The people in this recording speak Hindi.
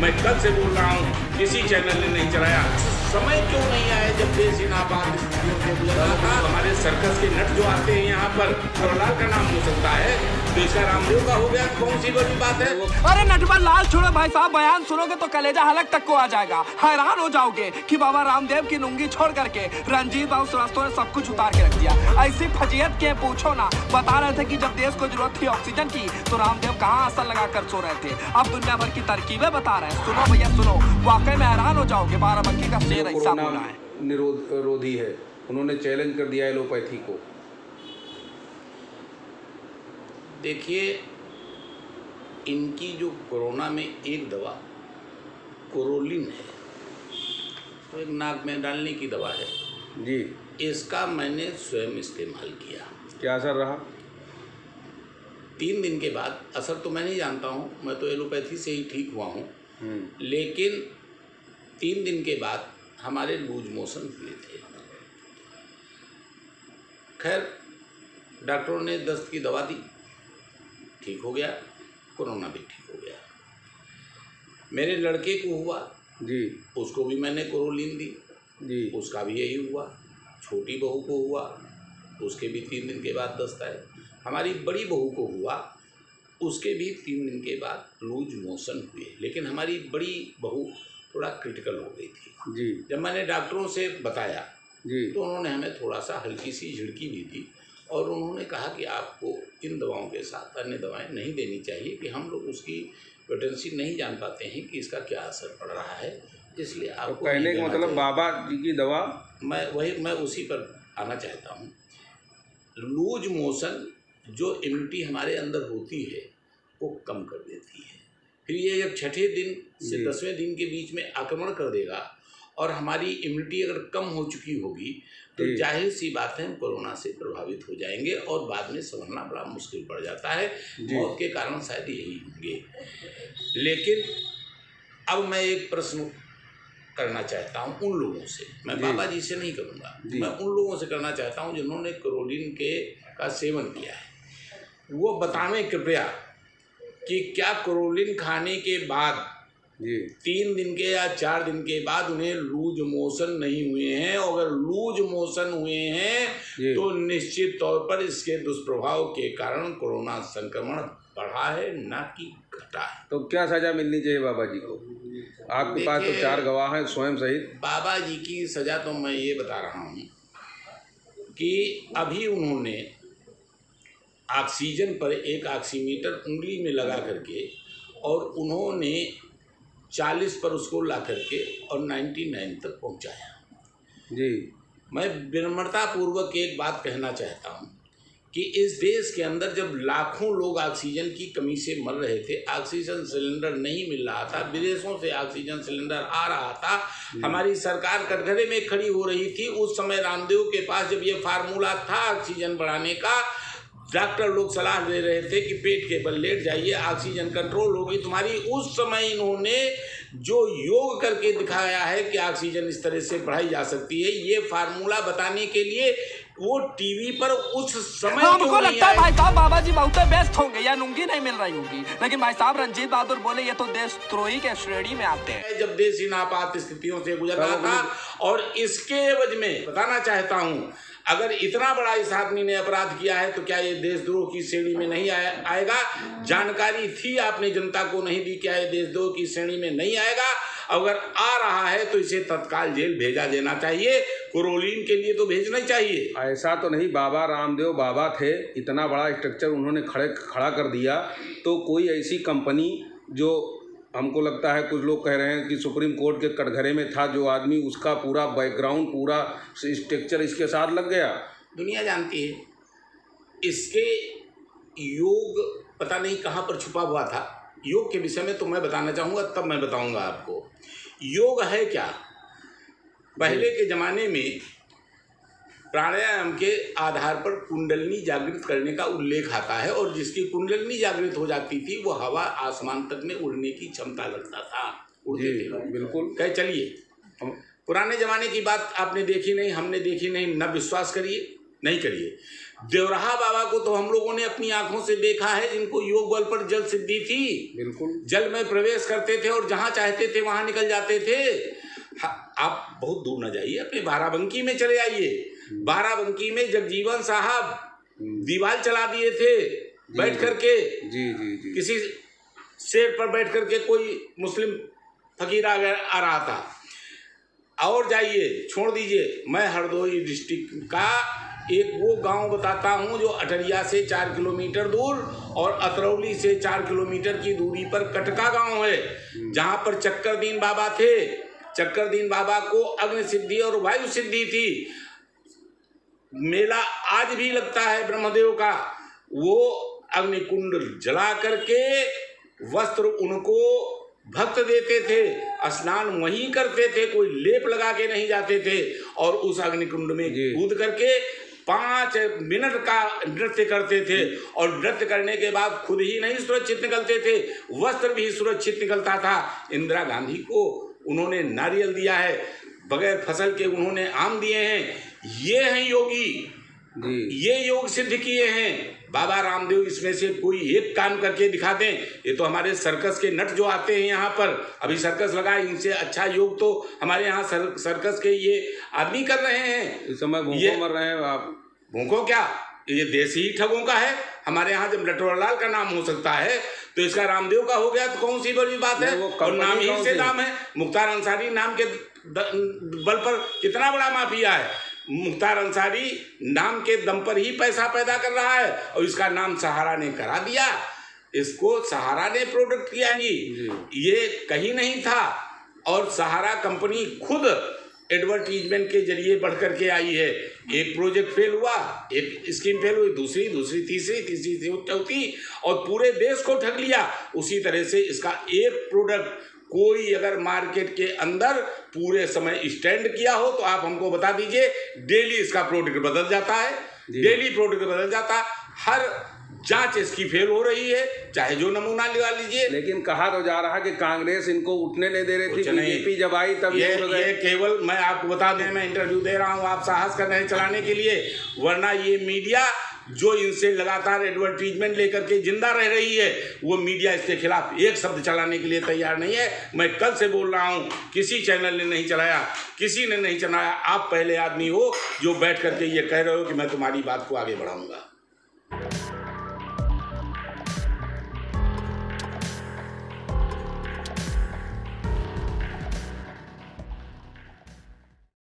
मैं कल से बोल रहा हूँ, किसी चैनल ने नहीं चलाया। समय क्यों नहीं आया जब देश इन आपात स्थितियों से गुजर रहा था? हमारे सर्कस के नट जो आते हैं यहाँ पर, लाल का नाम हो सकता है, तो इसका रामदेव का हो गया, कौन सी बड़ी बात है? अरे नटवर लाल छोड़ो भाई साहब, बयान सुनोगे तो कलेजा हलक तक को आ जाएगा। हैरान हो जाओगे कि बाबा रामदेव की लुंगी छोड़ करके रंजीत बाबू श्रीवास्तव ने सब कुछ उतार के रख दिया। ऐसी फजीयत के पूछो ना। बता रहे थे कि जब देश को जरूरत थी ऑक्सीजन की तो रामदेव कहाँ आसन लगा कर सो रहे थे। अब दुनिया भर की तरकीबें बता रहे हैं। सुनो भैया सुनो, वाकई में हैरान हो जाओगे। बाराबंकी का शेर ऐसा बोला है। निरोधी है, उन्होंने चैलेंज कर दिया एलोपैथी को। देखिए, इनकी जो कोरोना में एक दवा कोरोलिन है, तो एक नाक में डालने की दवा है जी, इसका मैंने स्वयं इस्तेमाल किया। क्या असर रहा? 3 दिन के बाद, असर तो मैं नहीं जानता हूँ, मैं तो एलोपैथी से ही ठीक हुआ हूँ, लेकिन 3 दिन के बाद हमारे लूज मोशन हुए थे। खैर, डॉक्टरों ने दस्त की दवा दी, ठीक हो गया, कोरोना भी ठीक हो गया। मेरे लड़के को हुआ जी, उसको भी मैंने कोरोलिन दी जी, उसका भी यही हुआ। छोटी बहू को हुआ, उसके भी 3 दिन के बाद दस्त आए। हमारी बड़ी बहू को हुआ, उसके भी 3 दिन के बाद लूज मोशन हुए। लेकिन हमारी बड़ी बहू थोड़ा क्रिटिकल हो गई थी जी। जब मैंने डॉक्टरों से बताया जी, तो उन्होंने हमें थोड़ा सा हल्की सी झिड़की भी दी और उन्होंने कहा कि आपको इन दवाओं के साथ अन्य दवाएं नहीं देनी चाहिए, कि हम लोग उसकी पोटेंसी नहीं जान पाते हैं कि इसका क्या असर पड़ रहा है, इसलिए आपको तो कहने का मतलब बाबा जी की दवा, मैं उसी पर आना चाहता हूँ। लूज मोशन जो इम्यूनिटी हमारे अंदर होती है वो कम कर देती है। फिर ये जब 6ठे दिन से 10वें दिन के बीच में आक्रमण कर देगा और हमारी इम्यूनिटी अगर कम हो चुकी होगी तो जाहिर सी बात है हम कोरोना से प्रभावित हो जाएंगे और बाद में संभलना बड़ा मुश्किल पड़ जाता है। मौत के कारण शायद यही होंगे। लेकिन अब मैं एक प्रश्न करना चाहता हूं उन लोगों से, मैं बाबा जी से नहीं करूंगा, मैं उन लोगों से करना चाहता हूं जिन्होंने कोरोलिन का सेवन किया है। वो बतावें कृपया कि क्या कोरोलिन खाने के बाद 3 दिन के या 4 दिन के बाद उन्हें लूज मोशन नहीं हुए हैं? और अगर लूज मोशन हुए हैं तो निश्चित तौर पर इसके दुष्प्रभाव के कारण कोरोना संक्रमण बढ़ा है, ना कि घटा है। तो क्या सजा मिलनी चाहिए बाबा जी को? आपके पास तो 4 गवाह हैं स्वयं सहित। बाबा जी की सजा तो मैं ये बता रहा हूँ कि अभी उन्होंने ऑक्सीजन पर एक ऑक्सीमीटर उंगली में लगा करके और उन्होंने 40 पर उसको ला करके और 99 तक पहुंचाया। जी, मैं विनम्रता पूर्वक एक बात कहना चाहता हूं कि इस देश के अंदर जब लाखों लोग ऑक्सीजन की कमी से मर रहे थे, ऑक्सीजन सिलेंडर नहीं मिल रहा था, विदेशों से ऑक्सीजन सिलेंडर आ रहा था, हमारी सरकार कटघरे में खड़ी हो रही थी, उस समय रामदेव के पास जब ये फार्मूला था ऑक्सीजन बढ़ाने का, डॉक्टर लोग सलाह दे रहे थे कि पेट के बल लेट जाइए, ऑक्सीजन कंट्रोल होगी तुम्हारी। उस समय इन्होंने जो योग करके दिखाया है कि ऑक्सीजन इस तरह से बढ़ाई जा सकती है, ये फार्मूला बताने के लिए वो टीवी पर उस समय हमको लगता है भाई साहब बाबा जी बहुत व्यस्त होंगे या लुंगी नहीं मिल रही होगी। लेकिन भाई साहब रंजीत बहादुर बोले ये तो देशद्रोही के श्रेणी में आते हैं। जब देश इन आपात स्थितियों से गुजर रहा था और इसके एवज में बताना चाहता हूँ, अगर इतना बड़ा इस आदमी ने अपराध किया है तो क्या ये देशद्रोह की श्रेणी में नहीं आएगा? जानकारी थी, आपने जनता को नहीं दी, क्या ये देशद्रोह की श्रेणी में नहीं आएगा? अगर आ रहा है तो इसे तत्काल जेल भेजा देना चाहिए, कोरोलिन के लिए तो भेजना ही चाहिए। ऐसा तो नहीं, बाबा रामदेव बाबा थे, इतना बड़ा स्ट्रक्चर उन्होंने खड़ा कर दिया, तो कोई ऐसी कंपनी जो हमको लगता है कुछ लोग कह रहे हैं कि सुप्रीम कोर्ट के कटघरे में था जो आदमी, उसका पूरा बैकग्राउंड पूरा स्ट्रक्चर इसके साथ लग गया। दुनिया जानती है इसके योग पता नहीं कहाँ पर छुपा हुआ था। योग के विषय में तो मैं बताना चाहूँगा, तब मैं बताऊँगा आपको योग है क्या। पहले के ज़माने में प्राणायाम के आधार पर कुंडलनी जागृत करने का उल्लेख आता है और जिसकी कुंडलनी जागृत हो जाती थी वो हवा आसमान तक में उड़ने की क्षमता रखता था, उड़ते थे। बिल्कुल कह चलिए पुराने ज़माने की बात आपने देखी नहीं, हमने देखी नहीं, न विश्वास करिए नहीं करिए। देवराहा बाबा को तो हम लोगों ने अपनी आंखों से देखा है, जिनको योग बल पर जल सिद्धि थी। बिल्कुल जल में प्रवेश करते थे और जहां चाहते थे वहां निकल जाते थे। आप बहुत दूर न जाइए, अपने बाराबंकी में चले आइए। बाराबंकी में जगजीवन साहब दीवार चला दिए थे बैठ करके। जी जी जी। किसी शेर पर बैठ करके कोई मुस्लिम फकीर आ रहा था। और जाइए, छोड़ दीजिए, मैं हरदोई डिस्ट्रिक्ट का एक वो गांव बताता हूं जो अटरिया से 4 किलोमीटर दूर और अतरौली से 4 किलोमीटर की दूरी पर कटका गांव है, जहां पर चक्करदीन बाबा थे। चक्करदीन बाबा को अग्नि सिद्धि और वायु सिद्धि थी। मेला आज भी लगता है ब्रह्मदेव का। वो अग्निकुंड जला करके वस्त्र उनको भक्त देते थे, स्नान वहीं करते थे, कोई लेप लगा के नहीं जाते थे। और उस अग्निकुंड में कूद करके 5 मिनट का नृत्य करते थे। और नृत्य करने के बाद खुद ही नहीं सुरक्षित निकलते थे, वस्त्र भी सुरक्षित निकलता था। इंदिरा गांधी को उन्होंने नारियल दिया है, बगैर फसल के उन्होंने आम दिए हैं। ये हैं योगी, ये योग सिद्ध किए हैं। बाबा रामदेव इसमें से कोई एक काम करके दिखा दें। ये तो हमारे सर्कस के नट जो आते हैं यहाँ पर, अभी सर्कस लगा, इनसे अच्छा योग तो हमारे यहाँ सर्कस के ये आदमी कर रहे हैं। इस समय भूखों मर रहे हैं आप। भूखों क्या, ये देसी ही ठगों का है। हमारे यहाँ जब नटवरलाल का नाम हो सकता है तो इसका रामदेव का हो गया तो कौन सी बड़ी बात है। और नाम ही से नाम है। मुख्तार अंसारी नाम के बल पर कितना बड़ा माफिया है। मुख्तार अंसारी नाम के दम पर ही पैसा पैदा कर रहा है और इसका नाम सहारा ने करा दिया। इसको सहारा ने प्रोडक्ट किया ही, ये कहीं नहीं था। और सहारा कंपनी खुद एडवर्टीजमेंट के जरिए बढ़ करके आई है। एक प्रोजेक्ट फेल हुआ, एक स्कीम फेल हुई, दूसरी तीसरी चौथी, और पूरे देश को ठग लिया। उसी तरह से इसका एक प्रोडक्ट कोई अगर मार्केट के अंदर पूरे समय स्टैंड किया हो तो आप हमको बता दीजिए। डेली इसका प्रोडक्ट बदल जाता है, डेली प्रोडक्ट बदल जाता है। हर जांच इसकी फेल हो रही है, चाहे जो नमूना लगा लीजिए। लेकिन कहा तो जा रहा कि कांग्रेस इनको उठने नहीं दे रही थी, बीजेपी जब आई तब ये केवल मैं आपको बता दें, मैं इंटरव्यू दे रहा हूँ, आप साहस कर रहे हैं चलाने के लिए। वरना ये मीडिया जो इनसे लगातार एडवर्टीजमेंट लेकर के जिंदा रह रही है, वो मीडिया इसके खिलाफ एक शब्द चलाने के लिए तैयार नहीं है। मैं कल से बोल रहा हूँ, किसी चैनल ने नहीं चलाया, किसी ने नहीं चलाया। आप पहले आदमी हो जो बैठ करके ये कह रहे हो कि मैं तुम्हारी बात को आगे बढ़ाऊंगा।